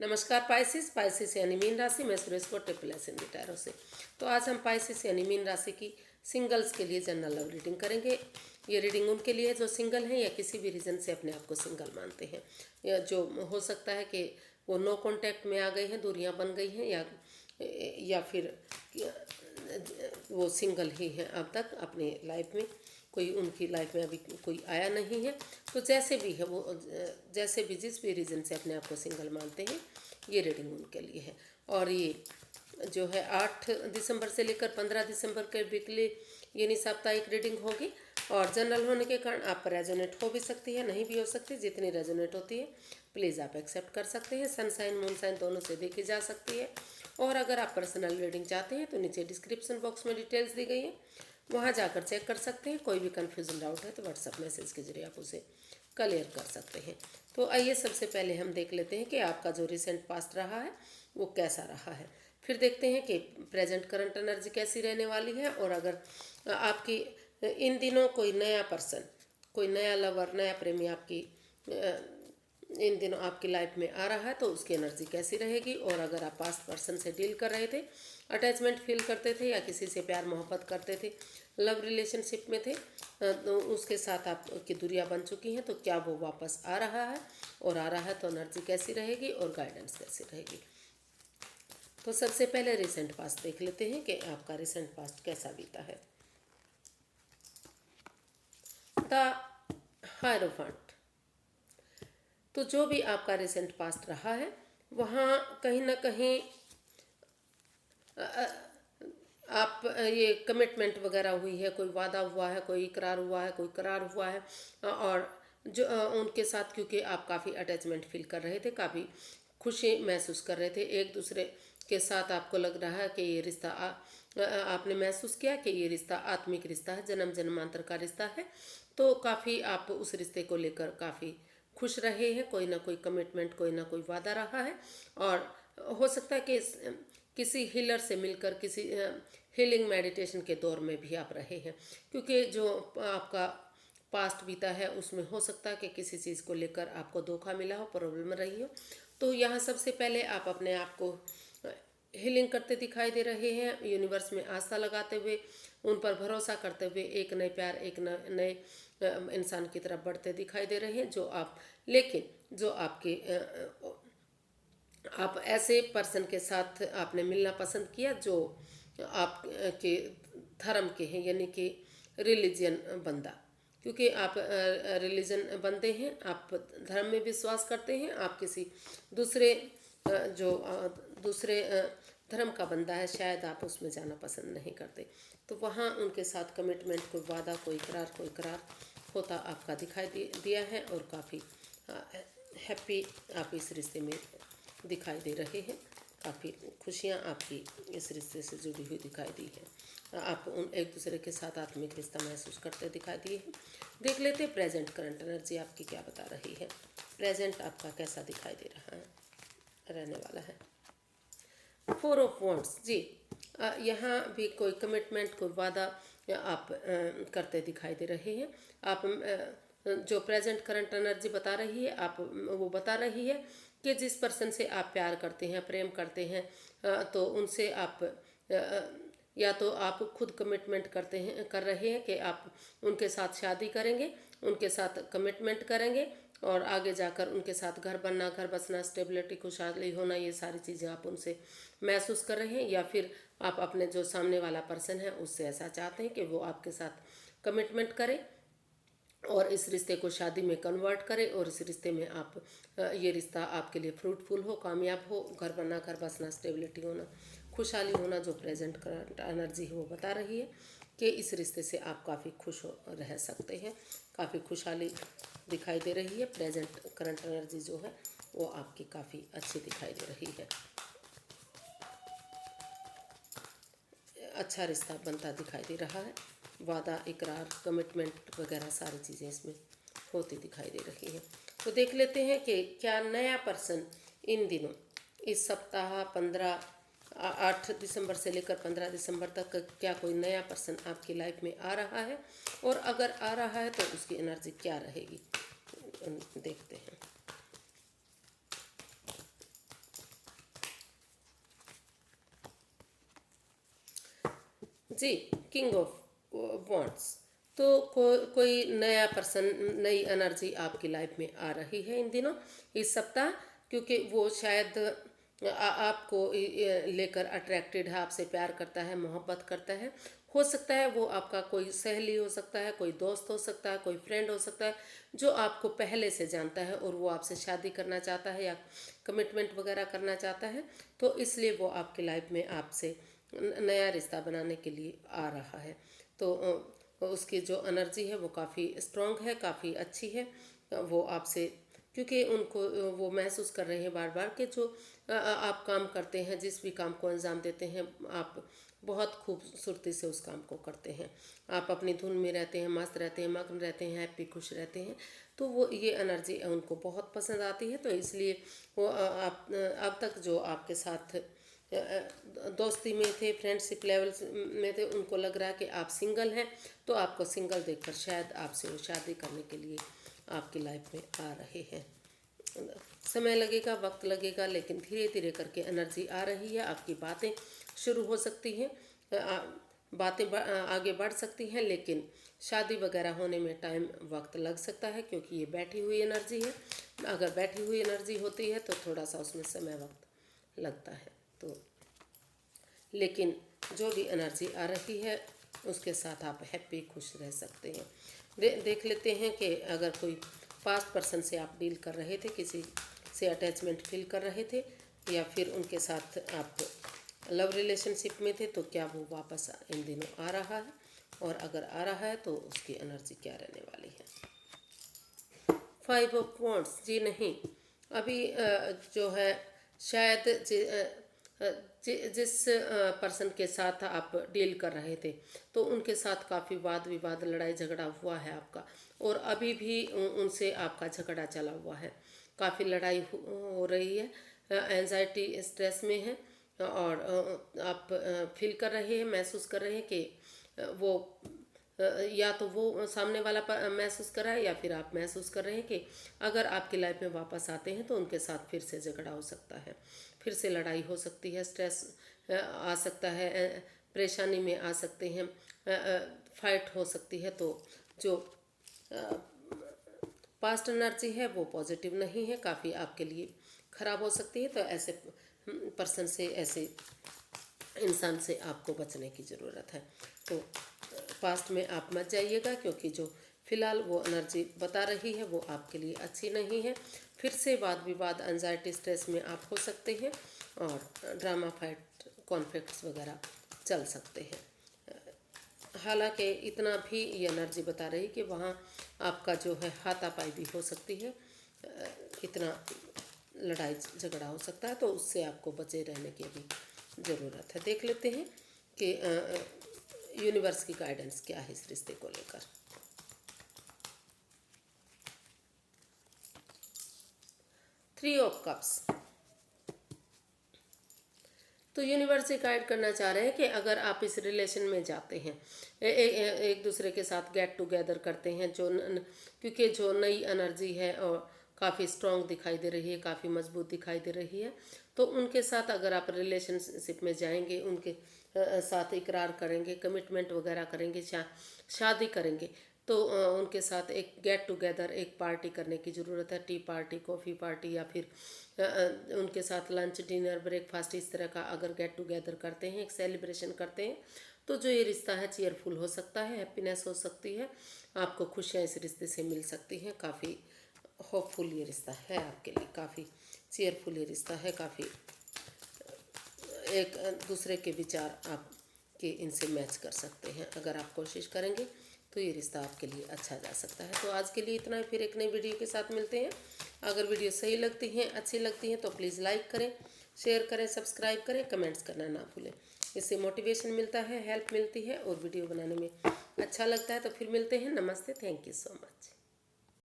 नमस्कार पाइसिस यानी मीन राशि में सुरेश को ट्रिपल एस हिंदी टैरो से। तो आज हम पाइसिस यानी मीन राशि की सिंगल्स के लिए जनरल लव रीडिंग करेंगे। ये रीडिंग उनके लिए जो सिंगल हैं या किसी भी रीज़न से अपने आप को सिंगल मानते हैं, या जो हो सकता है कि वो नो कांटेक्ट में आ गए हैं, दूरियां बन गई हैं, या फिर वो सिंगल ही हैं अब तक अपनी लाइफ में, कोई उनकी लाइफ में अभी कोई आया नहीं है। तो जैसे भी है वो, जैसे भी जिस भी रीज़न से अपने आप को सिंगल मानते हैं, ये रीडिंग उनके लिए है। और ये जो है 8 दिसंबर से लेकर 15 दिसंबर के वीकली यानी साप्ताहिक रीडिंग होगी। और जनरल होने के कारण आप पर रेजोनेट हो भी सकती है, नहीं भी हो सकती। जितनी रेजोनेट होती है प्लीज़ आप एक्सेप्ट कर सकते हैं। सनसाइन मूनसाइन दोनों से देखी जा सकती है। और अगर आप पर्सनल रीडिंग चाहते हैं तो नीचे डिस्क्रिप्शन बॉक्स में डिटेल्स दी गई हैं, वहाँ जाकर चेक कर सकते हैं। कोई भी कन्फ्यूजन डाउट है तो व्हाट्सएप मैसेज के जरिए आप उसे क्लियर कर सकते हैं। तो आइए सबसे पहले हम देख लेते हैं कि आपका जो रिसेंट पास्ट रहा है वो कैसा रहा है। फिर देखते हैं कि प्रेजेंट करंट एनर्जी कैसी रहने वाली है। और अगर आपकी इन दिनों कोई नया पर्सन, कोई नया लवर, नया प्रेमी आपकी इन दिनों आपकी लाइफ में आ रहा है तो उसकी एनर्जी कैसी रहेगी। और अगर आप पास्ट पर्सन से डील कर रहे थे, अटैचमेंट फील करते थे या किसी से प्यार मोहब्बत करते थे, लव रिलेशनशिप में थे, तो उसके साथ आपकी दूरियां बन चुकी हैं, तो क्या वो वापस आ रहा है, और आ रहा है तो एनर्जी कैसी रहेगी और गाइडेंस कैसी रहेगी। तो सबसे पहले रिसेंट पास्ट देख लेते हैं कि आपका रिसेंट पास्ट कैसा बीता है। The hierophant. तो जो भी आपका रिसेंट पास्ट रहा है वहाँ कहीं ना कहीं आप ये कमिटमेंट वगैरह हुई है, कोई वादा हुआ है, कोई इकरार हुआ है, कोई करार हुआ है। और जो उनके साथ क्योंकि आप काफ़ी अटैचमेंट फील कर रहे थे, काफ़ी खुशी महसूस कर रहे थे एक दूसरे के साथ, आपको लग रहा है कि ये रिश्ता आपने महसूस किया कि ये रिश्ता आत्मिक रिश्ता है, जन्म जन्मांतर का रिश्ता है। तो काफ़ी आप उस रिश्ते को लेकर काफ़ी खुश रहे हैं। कोई ना कोई कमिटमेंट, कोई ना कोई वादा रहा है। और हो सकता है कि किसी हीलर से मिलकर किसी हीलिंग मेडिटेशन के दौर में भी आप रहे हैं, क्योंकि जो आपका पास्ट बीता है उसमें हो सकता है कि किसी चीज़ को लेकर आपको धोखा मिला हो, प्रॉब्लम रही हो। तो यहाँ सबसे पहले आप अपने आप को हीलिंग करते दिखाई दे रहे हैं, यूनिवर्स में आस्था लगाते हुए, उन पर भरोसा करते हुए एक नए प्यार, एक नए इंसान की तरफ बढ़ते दिखाई दे रहे हैं। जो आप, लेकिन जो आपके आप ऐसे पर्सन के साथ आपने मिलना पसंद किया जो आपके धर्म के हैं, यानी कि रिलीजन बंदा, क्योंकि आप रिलीजन बंदे हैं, आप धर्म में विश्वास करते हैं। आप किसी दूसरे दूसरे धर्म का बंदा है, शायद आप उसमें जाना पसंद नहीं करते। तो वहाँ उनके साथ कमिटमेंट, कोई वादा, कोई करार होता आपका दिखाई दिया है। और काफ़ी हैप्पी आप इस रिश्ते में दिखाई दे रहे हैं। काफ़ी खुशियाँ आपकी इस रिश्ते से जुड़ी हुई दिखाई दी है। आप उन एक दूसरे के साथ आत्मिक रिश्ता महसूस करते दिखाई दिए हैं। देख लेते हैं प्रेजेंट करंट एनर्जी आपकी क्या बता रही है। प्रेजेंट आपका कैसा दिखाई दे रहा है, रहने वाला है। 4 ऑफ वॉन्ड्स जी। यहाँ भी कोई कमिटमेंट, कोई वादा आप करते दिखाई दे रहे हैं। आप जो प्रेजेंट करंट एनर्जी बता रही है, आप वो बता रही है कि जिस पर्सन से आप प्यार करते हैं, प्रेम करते हैं, तो उनसे आप या तो आप खुद कमिटमेंट कर रहे हैं कि आप उनके साथ शादी करेंगे, उनके साथ कमिटमेंट करेंगे, और आगे जाकर उनके साथ घर बनना, घर बसना, स्टेबिलिटी, खुशहाली होना, ये सारी चीज़ें आप उनसे महसूस कर रहे हैं। या फिर आप अपने जो सामने वाला पर्सन है उससे ऐसा चाहते हैं कि वो आपके साथ कमिटमेंट करे और इस रिश्ते को शादी में कन्वर्ट करें, और इस रिश्ते में आप ये रिश्ता आपके लिए फ्रूटफुल हो, कामयाब हो, घर बनना, घर बसना, स्टेबिलिटी होना, खुशहाली होना। जो प्रेजेंट करंट एनर्जी है वो बता रही है कि इस रिश्ते से आप काफ़ी खुश हो रह सकते हैं, काफ़ी खुशहाली दिखाई दे रही है। प्रेजेंट करंट एनर्जी जो है वो आपकी काफ़ी अच्छी दिखाई दे रही है। अच्छा रिश्ता बनता दिखाई दे रहा है। वादा, इकरार, कमिटमेंट वगैरह सारी चीज़ें इसमें होती दिखाई दे रही हैं। तो देख लेते हैं कि क्या नया पर्सन इन दिनों, इस सप्ताह 8 दिसंबर से लेकर 15 दिसंबर तक क्या कोई नया पर्सन आपकी लाइफ में आ रहा है, और अगर आ रहा है तो उसकी एनर्जी क्या रहेगी, देखते हैं। जी, किंग ऑफ वॉन्ड्स। तो कोई नया पर्सन, नई एनर्जी आपकी लाइफ में आ रही है इन दिनों, इस सप्ताह, क्योंकि वो शायद आपको लेकर अट्रैक्टेड है, आपसे प्यार करता है, मोहब्बत करता है। हो सकता है वो आपका कोई सहेली हो सकता है, कोई दोस्त हो सकता है, कोई फ्रेंड हो सकता है जो आपको पहले से जानता है और वो आपसे शादी करना चाहता है या कमिटमेंट वगैरह करना चाहता है। तो इसलिए वो आपकी लाइफ में आपसे नया रिश्ता बनाने के लिए आ रहा है। तो उसकी जो एनर्जी है वो काफ़ी स्ट्रॉन्ग है, काफ़ी अच्छी है। वो आपसे, क्योंकि उनको वो महसूस कर रहे हैं बार बार कि जो आप काम करते हैं, जिस भी काम को अंजाम देते हैं, आप बहुत खूबसूरती से उस काम को करते हैं। आप अपनी धुन में रहते हैं, मस्त रहते हैं, मग्न रहते हैं, हैप्पी, खुश रहते हैं। तो वो ये एनर्जी उनको बहुत पसंद आती है। तो इसलिए वो आप अब तक जो आपके साथ दोस्ती में थे, फ्रेंडशिप लेवल में थे, उनको लग रहा है कि आप सिंगल हैं। तो आपको सिंगल देखकर शायद आपसे वो शादी करने के लिए आपकी लाइफ में आ रहे हैं। समय लगेगा, वक्त लगेगा, लेकिन धीरे धीरे करके एनर्जी आ रही है। आपकी बातें शुरू हो सकती हैं, बातें आगे बढ़ सकती हैं, लेकिन शादी वगैरह होने में टाइम वक्त लग सकता है, क्योंकि ये बैठी हुई एनर्जी है। अगर बैठी हुई एनर्जी होती है तो थोड़ा सा उसमें समय वक्त लगता है। तो लेकिन जो भी एनर्जी आ रही है उसके साथ आप हैप्पी, खुश रह सकते हैं। देख लेते हैं कि अगर कोई पास्ट पर्सन से आप डील कर रहे थे, किसी से अटैचमेंट फील कर रहे थे, या फिर उनके साथ आप लव रिलेशनशिप में थे, तो क्या वो वापस इन दिनों आ रहा है, और अगर आ रहा है तो उसकी एनर्जी क्या रहने वाली है। 5 ऑफ वॉन्ड्स, जी नहीं, अभी जो है शायद जिस पर्सन के साथ आप डील कर रहे थे, तो उनके साथ काफ़ी वाद विवाद, लड़ाई झगड़ा हुआ है आपका, और अभी भी उनसे आपका झगड़ा चला हुआ है। काफ़ी लड़ाई हो रही है, एंजाइटी, स्ट्रेस में है, और आप फील कर रहे हैं, महसूस कर रहे हैं कि वो या तो वो सामने वाला महसूस कर रहा है, या फिर आप महसूस कर रहे हैं कि अगर आपकी लाइफ में वापस आते हैं तो उनके साथ फिर से झगड़ा हो सकता है, फिर से लड़ाई हो सकती है, स्ट्रेस आ सकता है, परेशानी में आ सकते हैं, फाइट हो सकती है। तो जो पास्ट एनर्जी है वो पॉजिटिव नहीं है, काफ़ी आपके लिए ख़राब हो सकती है। तो ऐसे पर्सन से, ऐसे इंसान से आपको बचने की ज़रूरत है। तो पास्ट में आप मत जाइएगा, क्योंकि जो फ़िलहाल वो एनर्जी बता रही है वो आपके लिए अच्छी नहीं है। फिर से वाद विवाद, एंजाइटी, स्ट्रेस में आप हो सकते हैं, और ड्रामा, फाइट, कॉन्फ्लिक्ट्स वगैरह चल सकते हैं। हालांकि इतना भी ये एनर्जी बता रही कि वहाँ आपका जो है हाथापाई भी हो सकती है, इतना लड़ाई झगड़ा हो सकता है। तो उससे आपको बचे रहने की भी ज़रूरत है। देख लेते हैं कि यूनिवर्स की गाइडेंस क्या है इस रिश्ते को लेकर। थ्री ऑफ कप्स, तो यूनिवर्स से गाइड करना चाह रहे हैं कि अगर आप इस रिलेशन में जाते हैं, एक दूसरे के साथ गेट टुगेदर करते हैं, क्योंकि जो नई एनर्जी है और काफ़ी स्ट्रॉन्ग दिखाई दे रही है, काफ़ी मजबूत दिखाई दे रही है, तो उनके साथ अगर आप रिलेशनशिप में जाएंगे, उनके साथ इकरार करेंगे, कमिटमेंट वगैरह करेंगे, शादी करेंगे, तो उनके साथ एक गेट टुगेदर, एक पार्टी करने की ज़रूरत है। टी पार्टी, कॉफ़ी पार्टी, या फिर उनके साथ लंच, डिनर, ब्रेकफास्ट, इस तरह का अगर गेट टुगेदर करते हैं, एक सेलिब्रेशन करते हैं, तो जो ये रिश्ता है चीयरफुल हो सकता है, हैप्पीनेस हो सकती है, आपको खुशियाँ इस रिश्ते से मिल सकती हैं। काफ़ी होपफुल ये रिश्ता है आपके लिए, काफ़ी चीयरफुल ये रिश्ता है, काफ़ी एक दूसरे के विचार आपके इनसे मैच कर सकते हैं। अगर आप कोशिश करेंगे तो ये रिश्ता आपके लिए अच्छा जा सकता है। तो आज के लिए इतना ही, फिर एक नई वीडियो के साथ मिलते हैं। अगर वीडियो सही लगती हैं, अच्छी लगती हैं, तो प्लीज़ लाइक करें, शेयर करें, सब्सक्राइब करें, कमेंट्स करना ना भूलें। इससे मोटिवेशन मिलता है, हेल्प मिलती है, और वीडियो बनाने में अच्छा लगता है। तो फिर मिलते हैं। नमस्ते, थैंक यू सो मच।